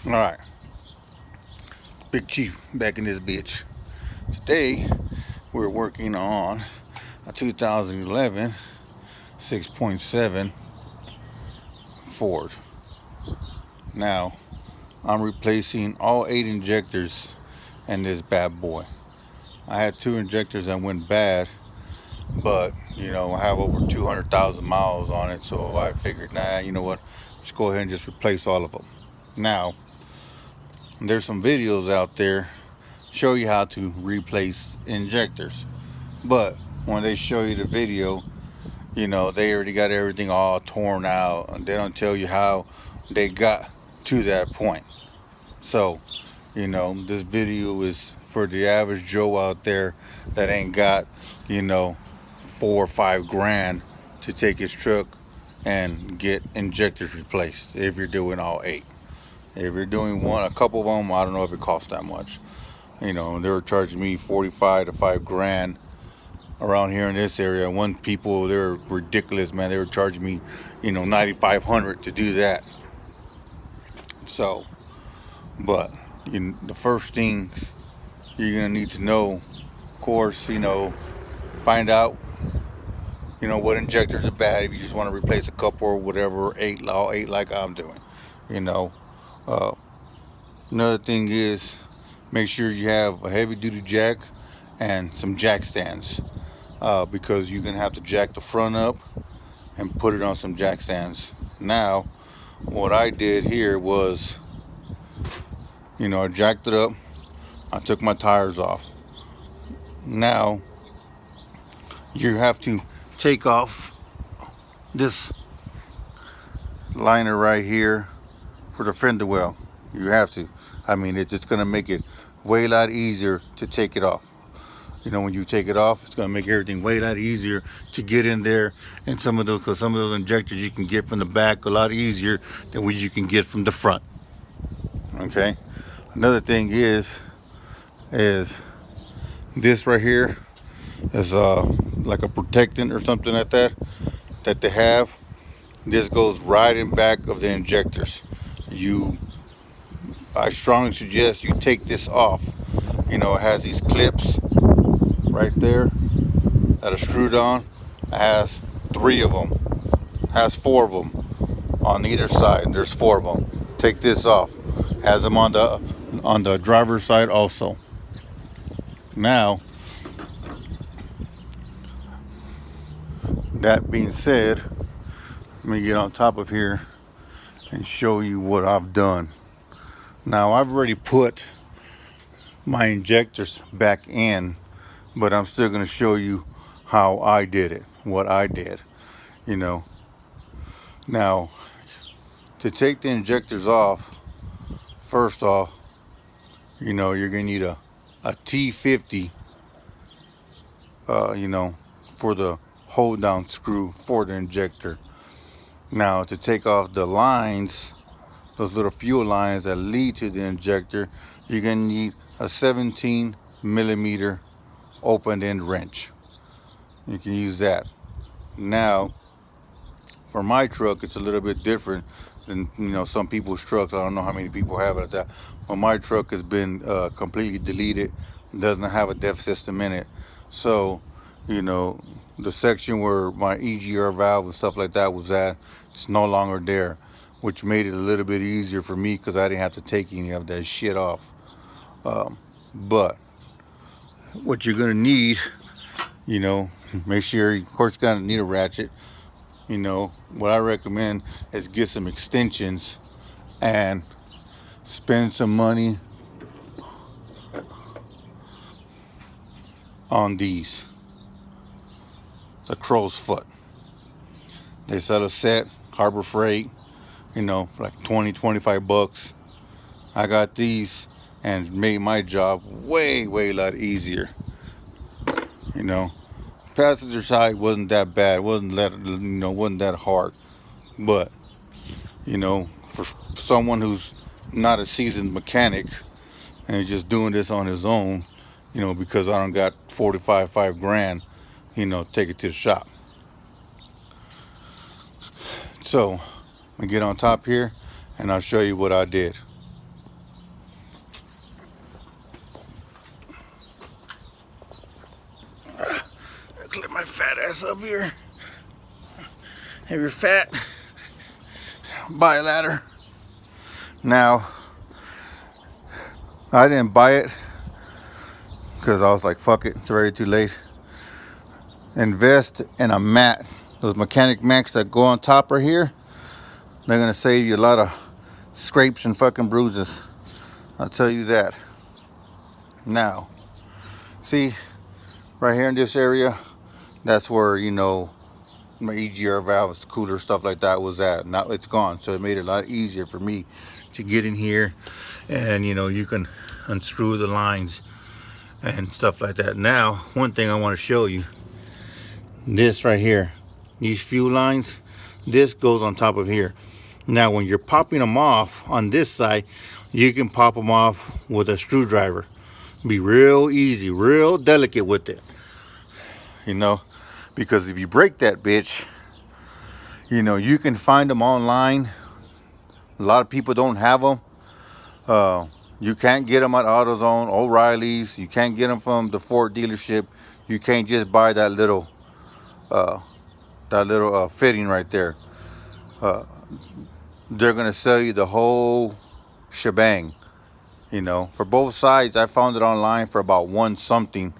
All right, Big Chief back in this bitch. Today we're working on a 2011 6.7 Ford. Now I'm replacing all 8 injectors in this bad boy. I had 2 injectors that went bad, but I have over 200,000 miles on it, so I figured, nah, you know what? Let's go ahead and just replace all of them. Now, there's some videos out there show you how to replace injectors, but when they show you the video, they already got everything all torn out, and they don't tell you how they got to that point. So, this video is for the average Joe out there that ain't got, 4 or 5 grand to take his truck and get injectors replaced. If you're doing all 8, if you're doing a couple of them, I don't know if it costs that much. They were charging me 45 to 5 grand around here in this area. One people, they're ridiculous, man. They were charging me, 9,500 to do that. So, but the first things you're gonna need to know, of course, find out, what injectors are bad. If you just want to replace a couple or whatever, all eight like I'm doing, uh, another thing is make sure you have a heavy duty jack and some jack stands, because you're gonna have to jack the front up and put it on some jack stands. Now, what I did here was, I jacked it up, I took my tires off. Now, you have to take off this liner right here for the fender well. You have to. It's just going to make it way a lot easier to take it off. When you take it off, it's going to make everything way a lot easier to get in there. And because some of those injectors you can get from the back a lot easier than what you can get from the front. Okay. Another thing is this right here is like a protectant or something like that they have. This goes right in back of the injectors. I strongly suggest you take this off. It has these clips right there that are screwed on. It has 3 of them. It has 4 of them on either side. There's 4 of them. Take this off. It has them on the driver's side also. Now, that being said, let me get on top of here and show you what I've done. Now, I've already put my injectors back in, but I'm still going to show you how I did it, what I did. Now, to take the injectors off, first off, you're going to need a T50, for the hold down screw for the injector. Now, to take off the lines, those little fuel lines that lead to the injector, you're going to need a 17 millimeter open end wrench. You can use that. Now, for my truck, it's a little bit different than some people's trucks. I don't know how many people have it at that, but my truck has been completely deleted. It doesn't have a def system in it. So, the section where my EGR valve and stuff like that was at, it's no longer there, which made it a little bit easier for me because I didn't have to take any of that shit off. But what you're gonna need, make sure, of course, you're gonna need a ratchet. What I recommend is get some extensions and spend some money on these. It's a crow's foot. They sell a set, Harbor Freight, for like 20-25 bucks. I got these and made my job way a lot easier. Passenger side wasn't that bad, wasn't that hard, but for someone who's not a seasoned mechanic and is just doing this on his own, because I don't got 5 grand, take it to the shop. So, I'm gonna get on top here and I'll show you what I did. fat ass up here. If you're fat, buy a ladder. Now, I didn't buy it because I was like, fuck it, it's already too late. Invest in a mat. Those mechanic mats that go on top right here, they're gonna save you a lot of scrapes and fucking bruises. I'll tell you that. Now, see, right here in this area, that's where, you know, my EGR valves, cooler, stuff like that was at. Now it's gone, so it made it a lot easier for me to get in here, and you know, you can unscrew the lines and stuff like that. Now, one thing I want to show you, this right here, these fuel lines, this goes on top of here. Now, when you're popping them off on this side, you can pop them off with a screwdriver. Be real easy, real delicate with it, you know, because if you break that bitch, you know, you can find them online. A lot of people don't have them. You can't get them at AutoZone, O'Reilly's. You can't get them from the Ford dealership. You can't just buy that little fitting right there. They're gonna sell you the whole shebang. You know, for both sides, I found it online for about one something.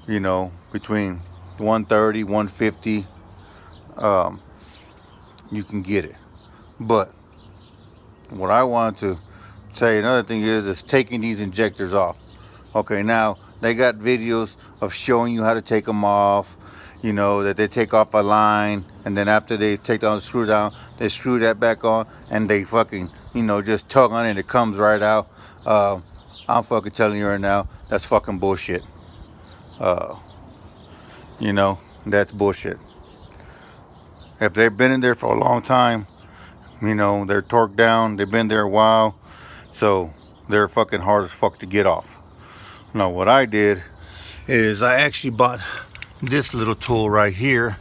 You know, between 130, 150. You can get it. But what I wanted to say, another thing is taking these injectors off. Okay, now they got videos of showing you how to take them off. You know, that they take off a line, and then after they take down the screw down, they screw that back on, and they fucking, you know, just tug on it and it comes right out. I'm fucking telling you right now, that's fucking bullshit. You know, that's bullshit. If they've been in there for a long time, you know, they're torqued down, they've been there a while, so they're fucking hard as fuck to get off. Now, what I did is I actually bought this little tool right here.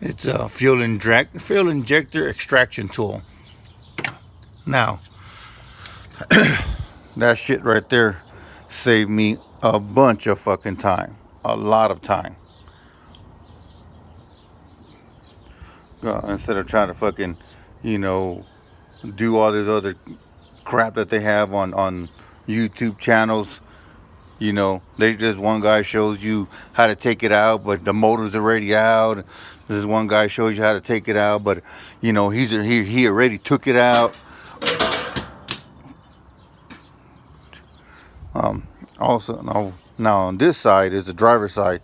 It's a fuel injector extraction tool. Now, that shit right there saved me a bunch of fucking time, a lot of time. Instead of trying to fucking, you know, do all this other crap that they have on YouTube channels. You know, this one guy shows you how to take it out, but the motor's already out. This one guy shows you how to take it out, but you know, he already took it out. Also, now on this side is the driver's side.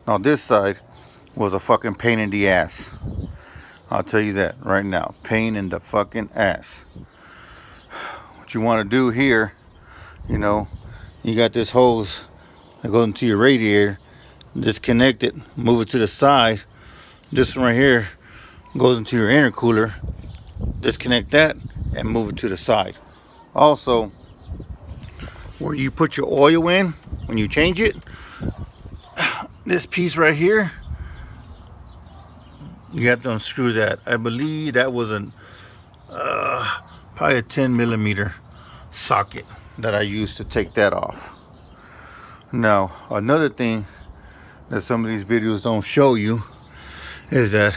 Now this side was a fucking pain in the ass. I'll tell you that right now. Pain in the fucking ass. What you want to do here, you know, you got this hose that goes into your radiator. Disconnect it, move it to the side. This one right here goes into your intercooler. Disconnect that and move it to the side. Also, where you put your oil in when you change it, this piece right here, you have to unscrew that. I believe that was probably a 10 millimeter socket that I used to take that off. Now, another thing that some of these videos don't show you is that,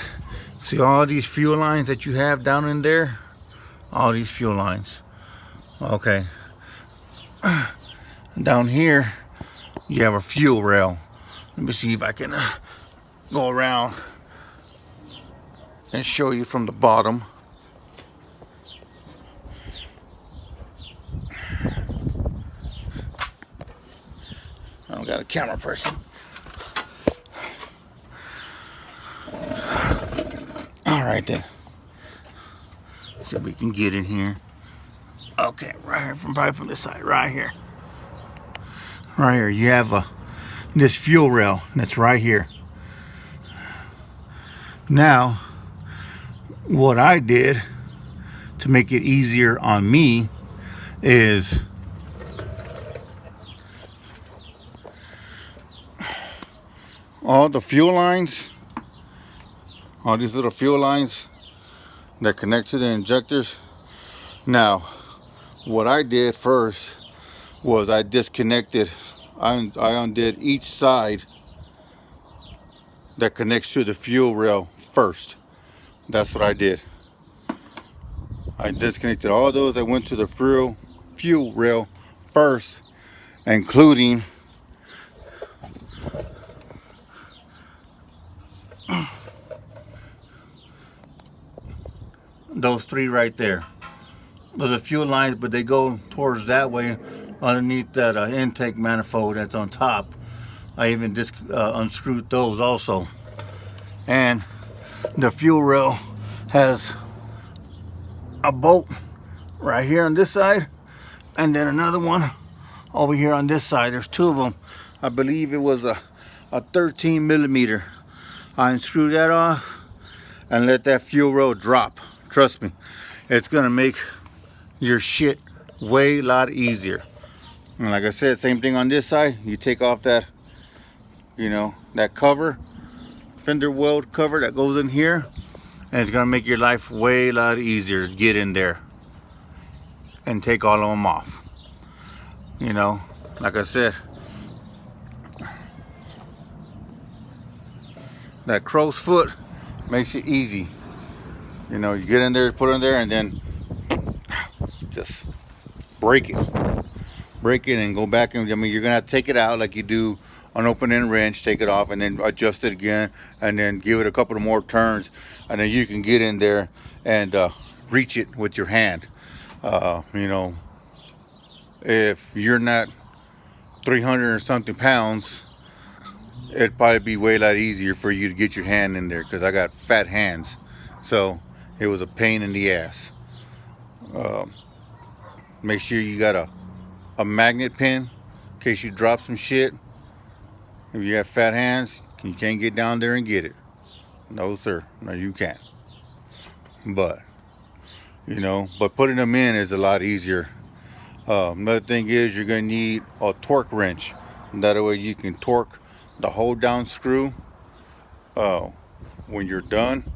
see all these fuel lines that you have down in there? All these fuel lines. Okay. Down here, you have a fuel rail. Let me see if I can go around and show you from the bottom. I don't got a camera person. All right then. So we can get in here. Okay, right here, probably from this side, right here. Right here, you have this fuel rail that's right here. Now, what I did to make it easier on me is all the fuel lines, all these little fuel lines that connect to the injectors. Now, what I did first was I disconnected, I undid each side that connects to the fuel rail first. That's what I did. I disconnected all those that went to the fuel rail first, including those three right there. Those are fuel lines, but they go towards that way underneath that intake manifold that's on top. I even unscrewed those also. And the fuel rail has a bolt right here on this side, and then another one over here on this side. There's two of them. I believe it was a 13 millimeter. I unscrew that off and let that fuel rail drop. Trust me, it's gonna make your shit way a lot easier. And like I said, same thing on this side. You take off that, you know, that cover, fender weld cover that goes in here, and it's gonna make your life way a lot easier to get in there and take all of them off. You know, like I said, that crow's foot makes it easy. You know, you get in there, put it in there, and then just break it and go back. And I mean, you're gonna have to take it out like you do an open-end wrench, take it off and then adjust it again, and then give it a couple of more turns, and then you can get in there and reach it with your hand. You know, if you're not 300 or something pounds, it'd probably be way a lot easier for you to get your hand in there, because I got fat hands, so it was a pain in the ass. Make sure you got a magnet pin in case you drop some shit. If you have fat hands, you can't get down there and get it. No sir, no you can't. But you know, but putting them in is a lot easier. Another thing is you're gonna need a torque wrench. That way you can torque the hold down screw. When you're done,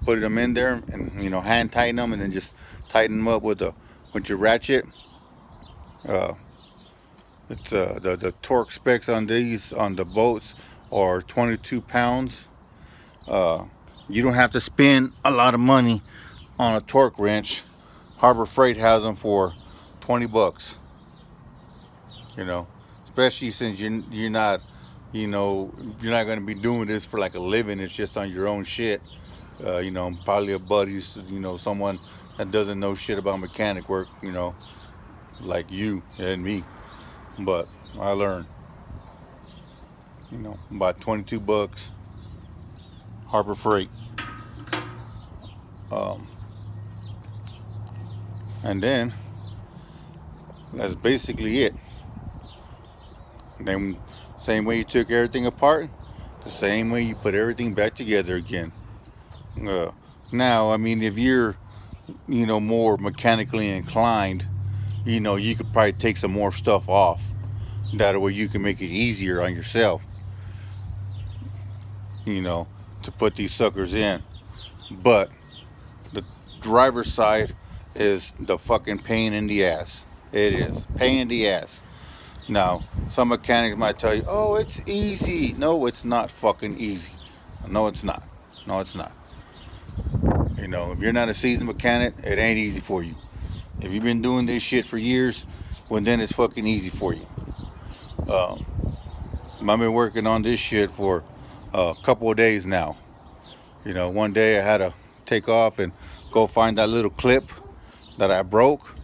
put them in there and, you know, hand tighten them, and then just tighten them up with your ratchet. It's the torque specs on these, on the boats, are 22 pounds. You don't have to spend a lot of money on a torque wrench. Harbor Freight has them for 20 bucks. You know, especially since you're not, you know, you're not going to be doing this for like a living. It's just on your own shit. You know, probably a buddy, you know, someone that doesn't know shit about mechanic work, you know, like you and me. But I learned, you know, about 22 bucks, Harbor Freight. And then that's basically it. And then same way you took everything apart, the same way you put everything back together again. Now, I mean, if you're, you know, more mechanically inclined, you know, you could probably take some more stuff off. That way you can make it easier on yourself, you know, to put these suckers in. But the driver's side is the fucking pain in the ass. It is pain in the ass. Now, some mechanics might tell you, oh, it's easy. No, it's not fucking easy. No, it's not. No, it's not. You know, if you're not a seasoned mechanic, it ain't easy for you. If you've been doing this shit for years, well, then it's fucking easy for you. I've been working on this shit for a couple of days now. You know, one day I had to take off and go find that little clip that I broke.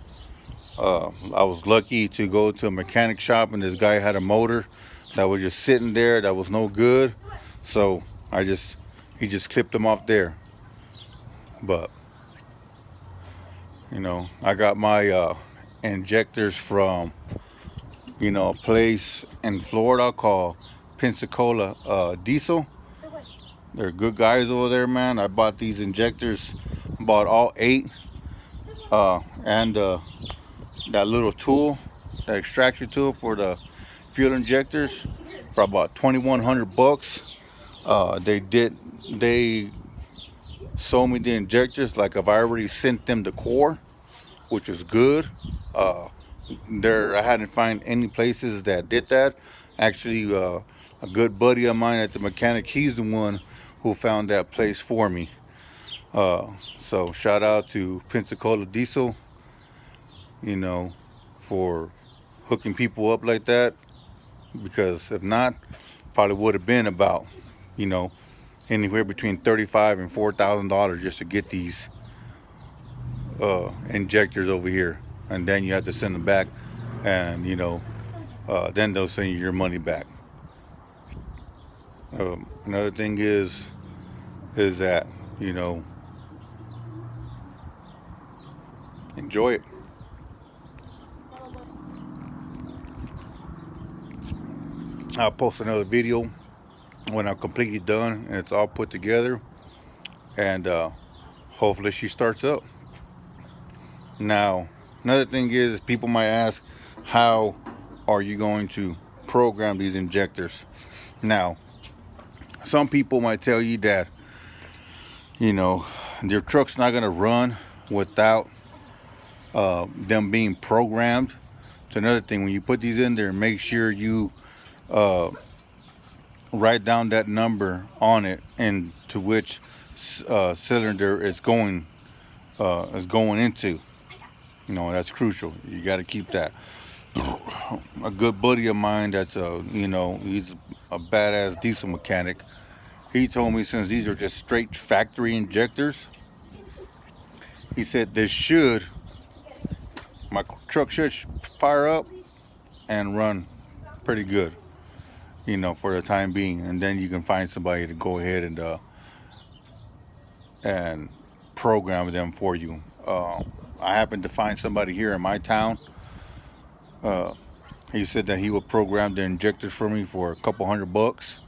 I was lucky to go to a mechanic shop, and this guy had a motor that was just sitting there that was no good. So he just clipped them off there. But, you know, I got my injectors from, you know, a place in Florida called Pensacola Diesel. They're good guys over there, man. I bought these injectors, bought all 8, and that little tool, that extraction tool for the fuel injectors, for about 2,100 bucks. They sold me the injectors like I've already sent them the core, which is good. I hadn't found any places that did that. Actually, a good buddy of mine at the mechanic, he's the one who found that place for me. So shout out to Pensacola Diesel, you know, for hooking people up like that, because if not, probably would have been about, you know, anywhere between $35 and $4,000 just to get these injectors over here, and then you have to send them back, and you know, then they'll send you your money back. Another thing is that, you know, enjoy it. I'll post another video when I'm completely done and it's all put together, and hopefully she starts up. Now, another thing is people might ask, how are you going to program these injectors? Now, some people might tell you that, you know, their truck's not going to run without them being programmed. It's another thing, when you put these in there, make sure you write down that number on it and to which cylinder it's going into. You know, that's crucial. You got to keep that. A good buddy of mine that's you know, he's a badass diesel mechanic. He told me, since these are just straight factory injectors, he said my truck should fire up and run pretty good, you know, for the time being, and then you can find somebody to go ahead and program them for you. I happened to find somebody here in my town. He said that he would program the injectors for me for a couple $100,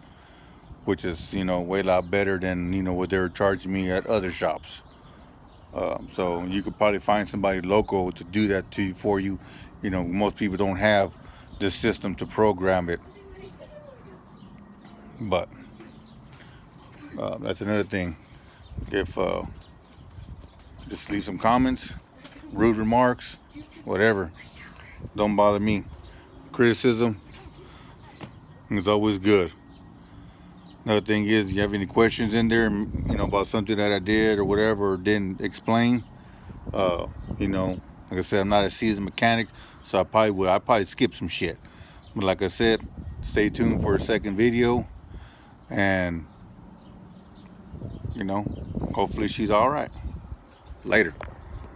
which is, you know, way a lot better than, you know, what they were charging me at other shops. So you could probably find somebody local to do that for you. You know, most people don't have the system to program it. But that's another thing. If just leave some comments, rude remarks, whatever. Don't bother me. Criticism is always good. Another thing is, you have any questions in there, you know, about something that I did or whatever, or didn't explain, you know, like I said, I'm not a seasoned mechanic, so I probably skip some shit. But like I said, stay tuned for a second video, and, you know, hopefully she's all right. Later.